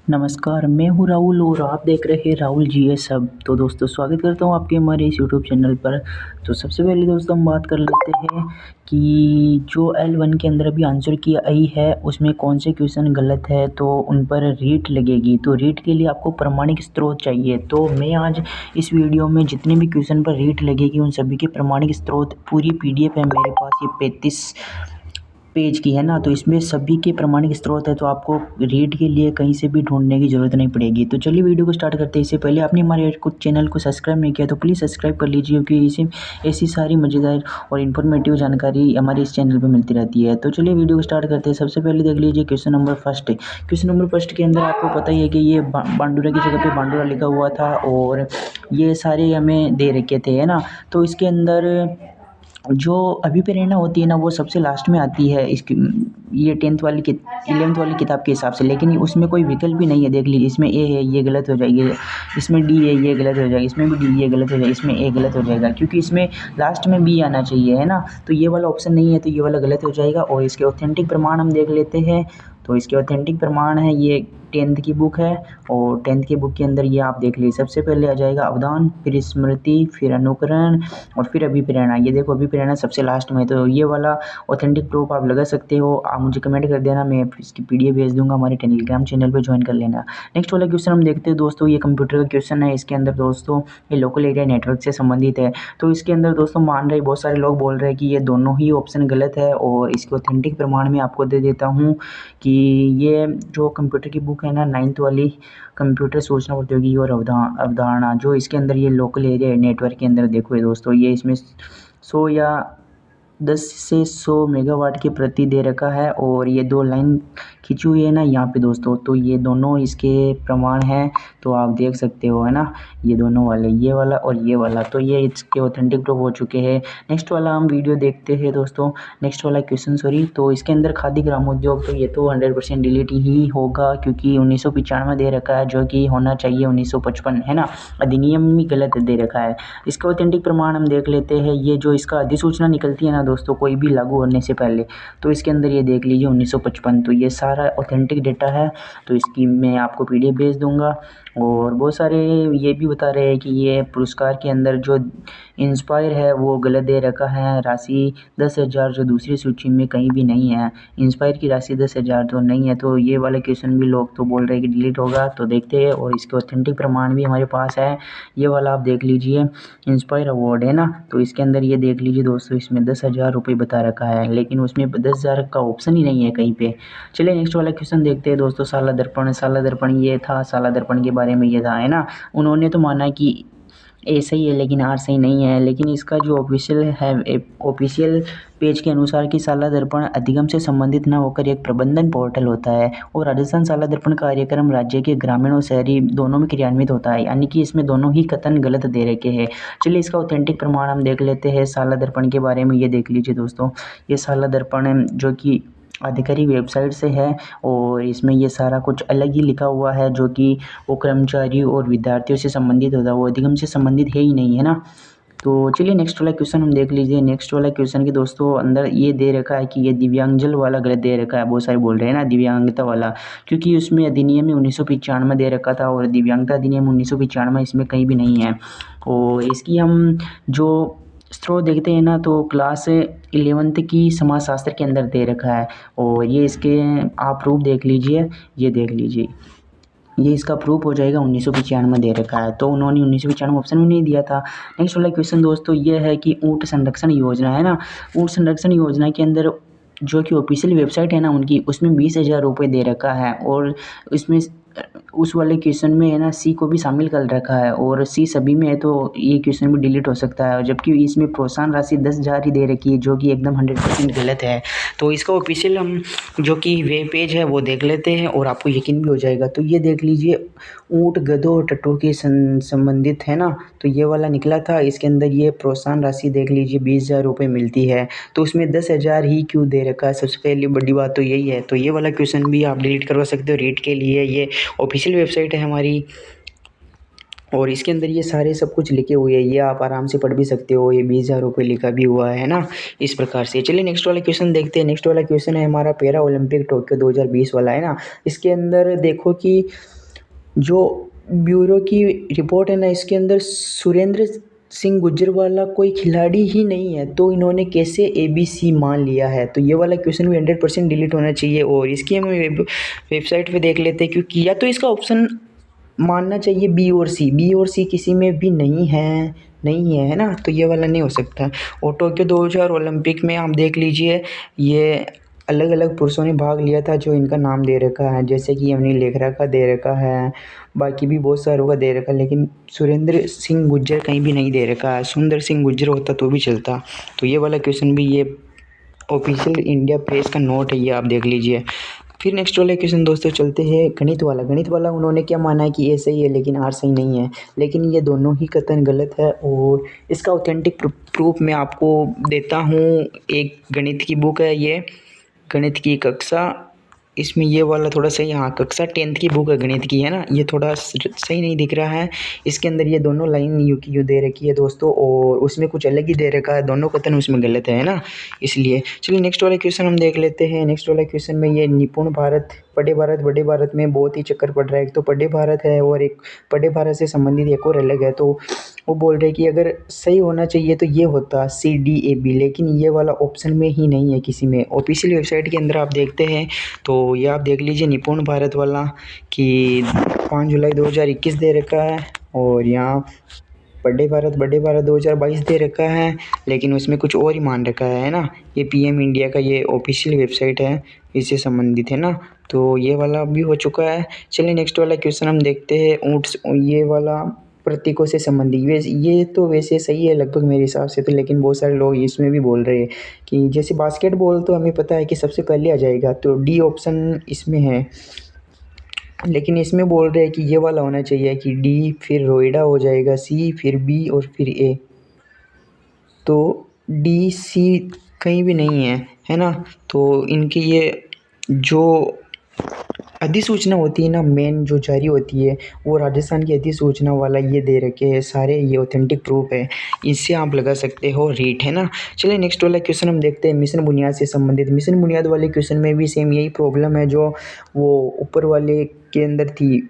नमस्कार, मैं हूँ राहुल और आप देख रहे हैं राहुल जीएस हब। तो दोस्तों स्वागत करता हूँ आपके हमारे इस यूट्यूब चैनल पर। तो सबसे पहले दोस्तों हम बात कर लेते हैं कि जो L1 के अंदर अभी आंसर की आई है उसमें कौन से क्वेश्चन गलत है तो उन पर रीट लगेगी। तो रीट के लिए आपको प्रमाणिक स्रोत चाहिए। तो मैं आज इस वीडियो में जितने भी क्वेश्चन पर रीट लगेगी उन सभी के प्रमाणिक स्रोत पूरी PDF है मेरे पास, ये 35 पेज की है ना। तो इसमें सभी के प्रमाणिक स्रोत है, तो आपको रीड के लिए कहीं से भी ढूंढने की ज़रूरत नहीं पड़ेगी। तो चलिए वीडियो को स्टार्ट करते हैं। इससे पहले आपने हमारे कुछ चैनल को सब्सक्राइब नहीं किया तो प्लीज़ सब्सक्राइब कर लीजिए, क्योंकि इसे ऐसी सारी मज़ेदार और इन्फॉर्मेटिव जानकारी हमारे इस चैनल पर मिलती रहती है। तो चलिए वीडियो को स्टार्ट करते हैं। सबसे पहले देख लीजिए question number first. Question number first के अंदर आपको पता ही है कि ये बांडुरा की जगह पर बांडुरा लिखा हुआ था और ये सारे हमें दे रखे थे, है ना। तो इसके अंदर जो अभिप्रेरणा होती है ना वो सबसे लास्ट में आती है इसकी, ये 11th वाली किताब के हिसाब से। लेकिन उसमें कोई विकल्प भी नहीं है। देख लीजिए, इसमें ए है, ये गलत हो जाएगी, इसमें डी है, ये गलत हो जाएगा, इसमें भी डी, ये गलत हो जाएगा, इसमें ए गलत हो जाएगा, क्योंकि इसमें लास्ट में बी आना चाहिए, है ना। तो ये वाला ऑप्शन नहीं है, तो ये वाला गलत हो जाएगा। और इसके ऑथेंटिक प्रमाण हम देख लेते हैं। तो इसके ऑथेंटिक प्रमाण है, ये 10th की बुक है और 10th की बुक के अंदर ये आप देख लीजिए, सबसे पहले आ जाएगा अवदान, फिर स्मृति, फिर अनुकरण और फिर अभिप्रेरणा। ये देखो अभिप्रेरणा सबसे लास्ट में है। तो ये वाला ऑथेंटिक प्रूफ आप लगा सकते हो। आप मुझे कमेंट कर देना, मैं इसकी PDF भेज दूंगा, हमारे टेलीग्राम चैनल पर ज्वाइन कर लेना। नेक्स्ट वाला क्वेश्चन हम देखते हैं दोस्तों, ये कंप्यूटर का क्वेश्चन है। इसके अंदर दोस्तों ये लोकल एरिया नेटवर्क से संबंधित है। तो इसके अंदर दोस्तों मान रहे बहुत सारे लोग बोल रहे हैं कि ये दोनों ही ऑप्शन गलत है, और इसके ऑथेंटिक प्रमाण में आपको दे देता हूँ कि ये जो कंप्यूटर की बुक है ना 9th वाली, कंप्यूटर सूचना प्रौद्योगिकी और अवधारणा, जो इसके अंदर ये लोकल एरिया नेटवर्क के अंदर देखो ये दोस्तों, ये इसमें 100 या 10 से 100 मेगावाट की प्रति दे रखा है। और ये 2 लाइन खींची हुई है ना यहाँ पे दोस्तों, तो ये दोनों इसके प्रमाण हैं। तो आप देख सकते हो, है ना, ये दोनों वाले, ये वाला और ये वाला, तो ये इसके ऑथेंटिक प्रूफ हो चुके हैं। नेक्स्ट वाला हम वीडियो देखते हैं दोस्तों, नेक्स्ट वाला क्वेश्चन सॉरी। तो इसके अंदर खादी ग्रामोद्योग, तो ये तो 100% डिलीट ही होगा, क्योंकि 1995 दे रखा है, जो कि होना चाहिए 1955, है ना। अधिनियम भी गलत दे रखा है। इसका ऑथेंटिक प्रमाण हम देख लेते हैं। ये जो इसका अधिसूचना निकलती है ना दोस्तों कोई भी लागू होने से पहले, तो इसके अंदर ये देख लीजिए 1955, तो ये सारा ऑथेंटिक डेटा है। तो इसकी मैं आपको PDF भेज दूंगा। और बहुत सारे ये भी बता रहे हैं कि ये पुरस्कार के अंदर जो इंस्पायर है वो गलत दे रखा है, राशि 10,000 जो दूसरी सूची में कहीं भी नहीं है। इंस्पायर की राशि 10,000 तो नहीं है। तो ये वाले क्वेश्चन भी लोग तो बोल रहे हैं कि डिलीट होगा। तो देखते हैं, और इसके ऑथेंटिक प्रमाण भी हमारे पास है। ये वाला आप देख लीजिए, इंस्पायर अवार्ड है ना, तो इसके अंदर ये देख लीजिए दोस्तों, इसमें 10,000 रुपये बता रखा है, लेकिन उसमें 10,000 का ऑप्शन ही नहीं है कहीं पे। चलिए नेक्स्ट वाला क्वेश्चन देखते हैं दोस्तों, साला दर्पण। साला दर्पण ये था, साला दर्पण के बारे में ये था, है ना। उन्होंने तो माना कि ए सही है लेकिन आर सही नहीं है, लेकिन इसका जो ऑफिशियल पेज के अनुसार कि साला दर्पण अधिगम से संबंधित न होकर एक प्रबंधन पोर्टल होता है, और राजस्थान साला दर्पण कार्यक्रम राज्य के ग्रामीण और शहरी दोनों में क्रियान्वित होता है, यानी कि इसमें दोनों ही कथन गलत दे रखे हैं। चलिए इसका ऑथेंटिक प्रमाण हम देख लेते हैं साला दर्पण के बारे में। ये देख लीजिए दोस्तों, ये साला दर्पण जो कि आधिकारिक वेबसाइट से है, और इसमें ये सारा कुछ अलग ही लिखा हुआ है, जो कि वो कर्मचारियों और विद्यार्थियों से संबंधित होता है, वो अधिगम से संबंधित है ही नहीं, है ना। तो चलिए नेक्स्ट वाला क्वेश्चन हम देख लीजिए। नेक्स्ट वाला क्वेश्चन के दोस्तों अंदर ये दे रखा है कि ये दिव्यांगजन वाला गलत दे रखा है। बहुत सारे बोल रहे हैं ना दिव्यांगता वाला, क्योंकि उसमें अधिनियम में 1995 दे रखा था, और दिव्यांगता अधिनियम 1995 इसमें कहीं भी नहीं है। और इसकी हम जो स्रोत देखते हैं ना, तो क्लास 11th की समाजशास्त्र के अंदर दे रखा है। और ये इसके आप प्रूफ देख लीजिए, ये देख लीजिए, ये इसका प्रूफ हो जाएगा 1995 दे रखा है। तो उन्होंने 1995 ऑप्शन में नहीं दिया था। नेक्स्ट वाला क्वेश्चन दोस्तों ये है कि ऊँट संरक्षण योजना, है ना। ऊँट संरक्षण योजना के अंदर जो कि ऑफिशियल वेबसाइट है ना उनकी, उसमें 20,000 रुपये दे रखा है, और इसमें उस वाले क्वेश्चन में है ना सी को भी शामिल कर रखा है, और सी सभी में है, तो ये क्वेश्चन भी डिलीट हो सकता है। जबकि इसमें प्रोत्साहन राशि 10,000 ही दे रखी है, जो कि एकदम 100% गलत है। तो इसका ऑफिशियल हम जो कि वेब पेज है वो देख लेते हैं, और आपको यकीन भी हो जाएगा। तो ये देख लीजिए, ऊँट गधों और टट्टों के संबंधित है ना, तो ये वाला निकला था। इसके अंदर ये प्रोत्साहन राशि देख लीजिए 20,000 रुपये मिलती है, तो उसमें 10,000 ही क्यों दे रखा है। सबसे पहली बड़ी बात तो यही है। तो ये वाला क्वेश्चन भी आप डिलीट करवा सकते हो रीड के लिए। ये ऑफिशियल वेबसाइट है हमारी। और इसके अंदर ये सारे सब कुछ लिखे हुए हैं, ये आप आराम से पढ़ भी सकते हो, ये 20,000 रुपये लिखा भी हुआ है ना, इस प्रकार से। चलिए नेक्स्ट वाला क्वेश्चन देखते हैं। नेक्स्ट वाला क्वेश्चन है हमारा पैरा ओलंपिक टोक्यो 2020 वाला है ना। इसके अंदर देखो कि जो ब्यूरो की रिपोर्ट है ना, इसके अंदर सुरेंद्र सिंह गुज्जरवाला कोई खिलाड़ी ही नहीं है, तो इन्होंने कैसे ABC मान लिया है? तो ये वाला क्वेश्चन भी 100% डिलीट होना चाहिए। और इसकी हम वेबसाइट पे देख लेते हैं, क्योंकि या तो इसका ऑप्शन मानना चाहिए बी और सी किसी में भी नहीं है ना, तो ये वाला नहीं हो सकता। और टोक्यो 2000 ओलंपिक में आप देख लीजिए, ये अलग अलग पुरुषों ने भाग लिया था जो इनका नाम दे रखा है, जैसे कि हमने लेखरा का दे रखा है, बाकी भी बहुत सारों का दे रखा है, लेकिन सुरेंद्र सिंह गुज्जर कहीं भी नहीं दे रखा है। सुंदर सिंह गुज्जर होता तो भी चलता। तो ये वाला क्वेश्चन भी ये ऑफिशियल इंडिया प्रेस का नोट है, ये आप देख लीजिए। फिर नेक्स्ट वाला क्वेश्चन दोस्तों चलते हैं गणित वाला उन्होंने क्या माना है कि ए सही है लेकिन आर सही नहीं है, लेकिन ये दोनों ही कथन गलत है। और इसका ऑथेंटिक प्रूफ मैं आपको देता हूँ। एक गणित की बुक है, ये गणित की कक्षा, इसमें ये वाला थोड़ा सही, हाँ कक्षा 10th की बुक है गणित की, है ना, ये थोड़ा सही नहीं दिख रहा है। इसके अंदर ये दोनों लाइन यू की यू दे रखी है दोस्तों, और उसमें कुछ अलग ही दे रखा है, दोनों कथन उसमें गलत है ना, इसलिए। चलिए नेक्स्ट वाला क्वेश्चन हम देख लेते हैं। नेक्स्ट वाला क्वेश्चन में ये निपुण भारत बड़े भारत में बहुत ही चक्कर पड़ रहा है। एक तो बड़े भारत है और एक बड़े भारत से संबंधित एक और अलग है। तो वो बोल रहे हैं कि अगर सही होना चाहिए तो ये होता CDAB, लेकिन ये वाला ऑप्शन में ही नहीं है किसी में। ऑफिशियल वेबसाइट के अंदर आप देखते हैं तो ये आप देख लीजिए निपुण भारत वाला कि 5 जुलाई 2021 दे रखा है, और यहाँ बड़े भारत 2022 दे रखा है, लेकिन उसमें कुछ और ही मान रखा है ना। ये PM इंडिया का ये ऑफिशियल वेबसाइट है, इससे संबंधित है ना, तो ये वाला भी हो चुका है। चलिए नेक्स्ट वाला क्वेश्चन हम देखते हैं। ऊँट, ये वाला प्रतीकों से संबंधित, वैसे ये तो वैसे सही है लगभग मेरे हिसाब से तो, लेकिन बहुत सारे लोग इसमें भी बोल रहे हैं कि जैसे बास्केटबॉल तो हमें पता है कि सबसे पहले आ जाएगा, तो डी ऑप्शन इसमें है, लेकिन इसमें बोल रहे हैं कि ये वाला होना चाहिए कि डी, फिर रोइडा हो जाएगा, C, फिर B और फिर A। तो DC कहीं भी नहीं है ना। तो इनकी ये जो अधिसूचना होती है ना, मेन जो जारी होती है, वो राजस्थान की अधिसूचना वाला ये दे रखे हैं सारे, ये ऑथेंटिक प्रूफ है, इससे आप लगा सकते हो रीट, है ना। चलिए नेक्स्ट वाला क्वेश्चन हम देखते हैं मिशन बुनियाद से संबंधित। मिशन बुनियाद वाले क्वेश्चन में भी सेम यही प्रॉब्लम है जो वो ऊपर वाले के अंदर थी,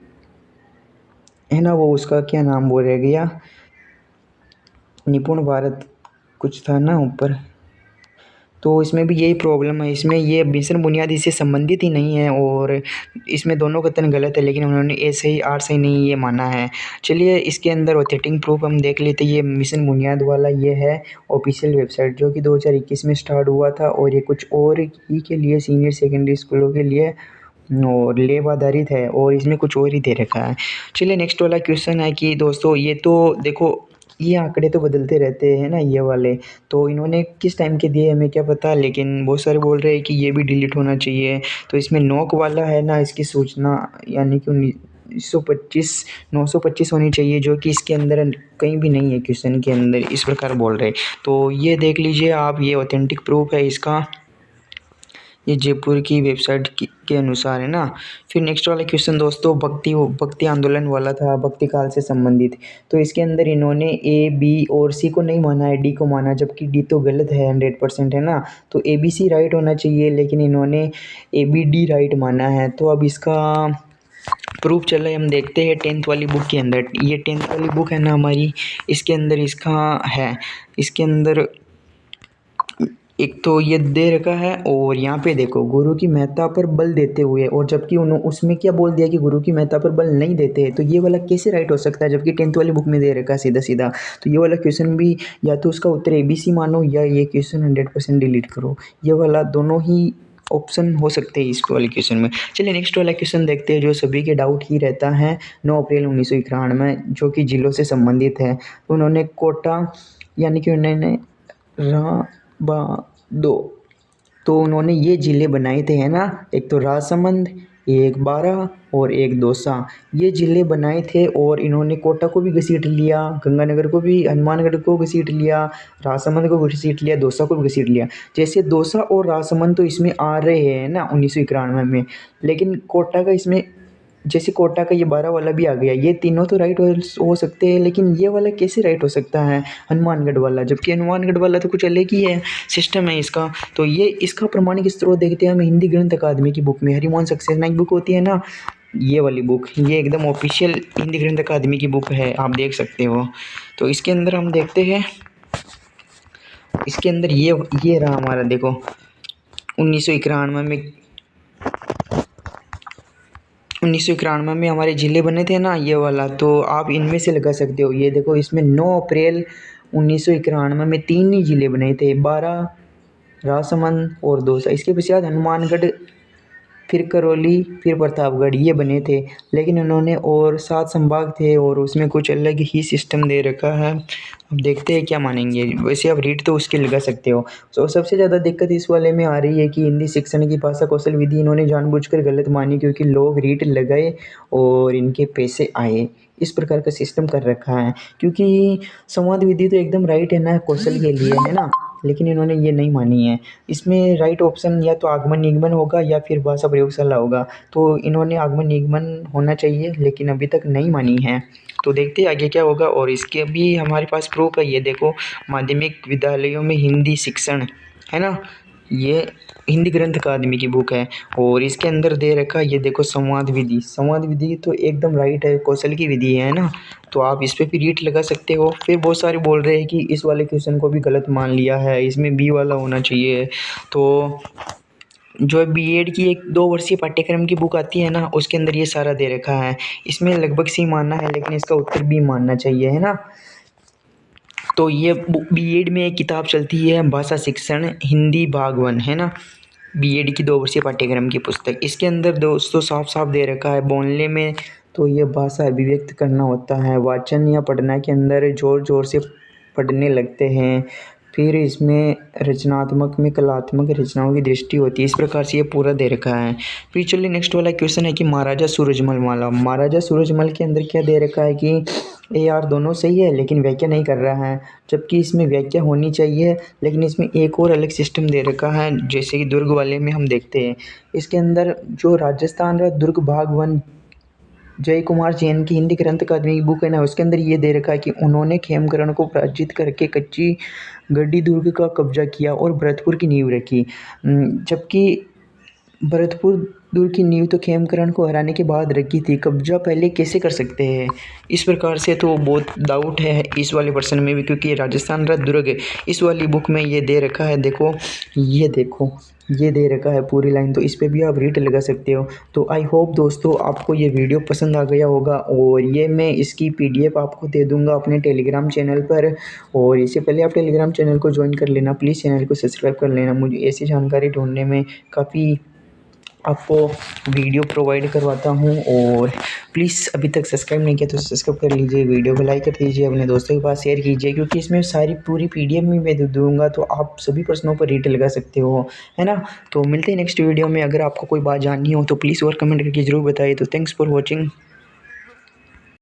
है ना, वो उसका क्या नाम बोल रह गया, निपुण भारत कुछ था ना ऊपर, तो इसमें भी यही प्रॉब्लम है। इसमें ये मिशन बुनियाद इससे संबंधित ही नहीं है, और इसमें दोनों कथन गलत है, लेकिन उन्होंने ए सही आर सही नहीं ये माना है। चलिए इसके अंदर ऑथेंटिक प्रूफ हम देख लेते हैं। ये मिशन बुनियाद वाला ये है ऑफिशियल वेबसाइट, जो कि 2021 में स्टार्ट हुआ था, और ये कुछ और ही के लिए सीनियर सेकेंडरी स्कूलों के लिए और लैब आधारित है, और इसमें कुछ और ही दे रखा है। चलिए नेक्स्ट वाला क्वेश्चन है कि दोस्तों ये तो देखो, ये आंकड़े तो बदलते रहते हैं ना ये वाले, तो इन्होंने किस टाइम के दिए हमें क्या पता, लेकिन बहुत सारे बोल रहे हैं कि ये भी डिलीट होना चाहिए। तो इसमें नोक वाला है ना, इसकी सूचना यानी कि 925 होनी चाहिए, जो कि इसके अंदर कहीं भी नहीं है क्वेश्चन के अंदर, इस प्रकार बोल रहे। तो ये देख लीजिए आप, ये ऑथेंटिक प्रूफ है इसका, ये जयपुर की वेबसाइट के अनुसार है ना। फिर नेक्स्ट वाला क्वेश्चन दोस्तों भक्ति आंदोलन वाला था, भक्ति काल से संबंधित। तो इसके अंदर इन्होंने A, B और C को नहीं माना है, D को माना, जबकि D तो गलत है 100%, है ना। तो ABC राइट होना चाहिए, लेकिन इन्होंने ABD राइट माना है। तो अब इसका प्रूफ चले हम देखते हैं 10th वाली बुक के अंदर। ये 10th वाली बुक है ना हमारी, इसके अंदर इसका है, इसके अंदर एक तो ये दे रखा है, और यहाँ पे देखो गुरु की महत्ता पर बल देते हुए, और जबकि उन्होंने उसमें क्या बोल दिया कि गुरु की महत्ता पर बल नहीं देते हैं। तो ये वाला कैसे राइट हो सकता है, जबकि 10th वाली बुक में दे रखा है सीधा सीधा। तो ये वाला क्वेश्चन भी या तो उसका उत्तर ABC मानो, या ये क्वेश्चन 100% डिलीट करो। ये वाला दोनों ही ऑप्शन हो सकते हैं इस वाले क्वेश्चन में। चलिए नेक्स्ट वाला क्वेश्चन देखते हैं, जो सभी के डाउट ही रहता है। 9 अप्रैल 1991 जो कि जिलों से संबंधित है। उन्होंने कोटा यानी कि उन्होंने दो, तो उन्होंने ये ज़िले बनाए थे, है ना, एक तो राजसमंद, एक बारा और एक दौसा, ये ज़िले बनाए थे। और इन्होंने कोटा को भी घसीट लिया, गंगानगर को भी, हनुमानगढ़ को घसीट लिया, राजसमंद को घसीट लिया, दौसा को भी घसीट लिया। जैसे दौसा और राजसमंद तो इसमें आ रहे हैं ना 1991 में, लेकिन कोटा का इसमें जैसे कोटा का ये 12 वाला भी आ गया, ये तीनों तो राइट हो सकते हैं, लेकिन ये वाला कैसे राइट हो सकता है हनुमानगढ़ वाला, जबकि हनुमानगढ़ वाला तो कुछ अलग ही है सिस्टम है इसका। तो ये इसका प्रमाणिक स्रोत देखते हैं हम हिंदी ग्रंथ अकादमी की बुक में, हरिमोहन सक्सेना की बुक होती है ना, ये वाली बुक, ये एकदम ऑफिशियल हिंदी ग्रंथ अकादमी की बुक है, आप देख सकते हो। तो इसके अंदर हम देखते हैं, इसके अंदर ये रहा हमारा, देखो 1991 में 1991 में हमारे ज़िले बने थे ना, ये वाला, तो आप इनमें से लगा सकते हो। ये देखो इसमें 9 अप्रैल 1991 में 3 ही ज़िले बने थे, 12 राजसमंद और दौसा। इसके पश्चात हनुमानगढ़, फिर करौली, फिर प्रतापगढ़, ये बने थे। लेकिन उन्होंने और 7 संभाग थे और उसमें कुछ अलग ही सिस्टम दे रखा है। अब देखते हैं क्या मानेंगे। वैसे आप रीड तो उसके लगा सकते हो। तो सबसे ज़्यादा दिक्कत इस वाले में आ रही है कि हिंदी शिक्षण की भाषा कौशल विधि इन्होंने जानबूझकर गलत मानी, क्योंकि लोग रीड लगाए और इनके पैसे आए, इस प्रकार का सिस्टम कर रखा है। क्योंकि संवाद विधि तो एकदम राइट है ना कौशल के लिए, है ना, लेकिन इन्होंने ये नहीं मानी है। इसमें राइट ऑप्शन या तो आगमन निगमन होगा या फिर भाषा प्रयोगशाला होगा। तो इन्होंने आगमन निगमन होना चाहिए, लेकिन अभी तक नहीं मानी है। तो देखते हैं आगे क्या होगा। और इसके भी हमारे पास प्रूफ है, ये देखो माध्यमिक विद्यालयों में हिंदी शिक्षण, है ना, ये हिंदी ग्रंथ अकादमी की बुक है। और इसके अंदर दे रखा है, ये देखो संवाद विधि, संवाद विधि तो एकदम राइट है, कौशल की विधि है ना। तो आप इस पे भी रीट लगा सकते हो। फिर बहुत सारे बोल रहे हैं कि इस वाले क्वेश्चन को भी गलत मान लिया है, इसमें बी वाला होना चाहिए। तो जो बीएड की एक 2 वर्षीय पाठ्यक्रम की बुक आती है ना, उसके अंदर ये सारा दे रखा है। इसमें लगभग सी मानना है, लेकिन इसका उत्तर बी मानना चाहिए, है ना। तो ये बीएड में एक किताब चलती है, भाषा शिक्षण हिंदी भाग 1, है ना, बीएड की 2 वर्षीय पाठ्यक्रम की पुस्तक। इसके अंदर दोस्तों साफ साफ दे रखा है बोलने में, तो ये भाषा अभिव्यक्त करना होता है। वाचन या पढ़ना के अंदर जोर जोर से पढ़ने लगते हैं। फिर इसमें रचनात्मक में कलात्मक रचनाओं की दृष्टि होती है। इस प्रकार से ये पूरा दे रखा है। फिर चलिए नेक्स्ट वाला क्वेश्चन है कि महाराजा सूरजमल माला, महाराजा सूरजमल के अंदर क्या दे रखा है कि ए यार दोनों सही है, लेकिन व्याख्या नहीं कर रहा है, जबकि इसमें व्याख्या होनी चाहिए। लेकिन इसमें एक और अलग सिस्टम दे रखा है, जैसे कि दुर्ग वाले में हम देखते हैं। इसके अंदर जो राजस्थान का दुर्ग भाग 1 जय कुमार जैन की हिंदी ग्रंथ अकादमी की बुक है ना, उसके अंदर ये दे रखा है कि उन्होंने खेमकरण को पराजित करके कच्ची गढ़ी दुर्ग का कब्जा किया और भरतपुर की नींव रखी। जबकि भरतपुर दुर्ग की नींव तो खेमकरण को हराने के बाद रखी थी, कब्जा पहले कैसे कर सकते हैं। इस प्रकार से तो बहुत डाउट है इस वाले पर्सन में भी, क्योंकि राजस्थान का दुर्ग इस वाली बुक में ये दे रखा है। देखो ये दे रखा है पूरी लाइन, तो इस पे भी आप रीट लगा सकते हो। तो आई होप दोस्तों आपको ये वीडियो पसंद आ गया होगा, और ये मैं इसकी पीडीएफ आपको दे दूंगा अपने टेलीग्राम चैनल पर। और इससे पहले आप टेलीग्राम चैनल को ज्वाइन कर लेना, प्लीज़ चैनल को सब्सक्राइब कर लेना। मुझे ऐसी जानकारी ढूंढने में काफ़ी आपको वीडियो प्रोवाइड करवाता हूँ। और प्लीज़ अभी तक सब्सक्राइब नहीं किया तो सब्सक्राइब कर लीजिए, वीडियो को लाइक कर दीजिए, अपने दोस्तों के पास शेयर कीजिए, क्योंकि इसमें सारी पूरी पीडीएफ में मैं दूंगा, तो आप सभी प्रश्नों पर रीट लगा सकते हो, है ना। तो मिलते हैं नेक्स्ट वीडियो में। अगर आपको कोई बात जाननी हो तो प्लीज़ और कमेंट करके ज़रूर बताइए। तो थैंक्स फॉर वॉचिंग।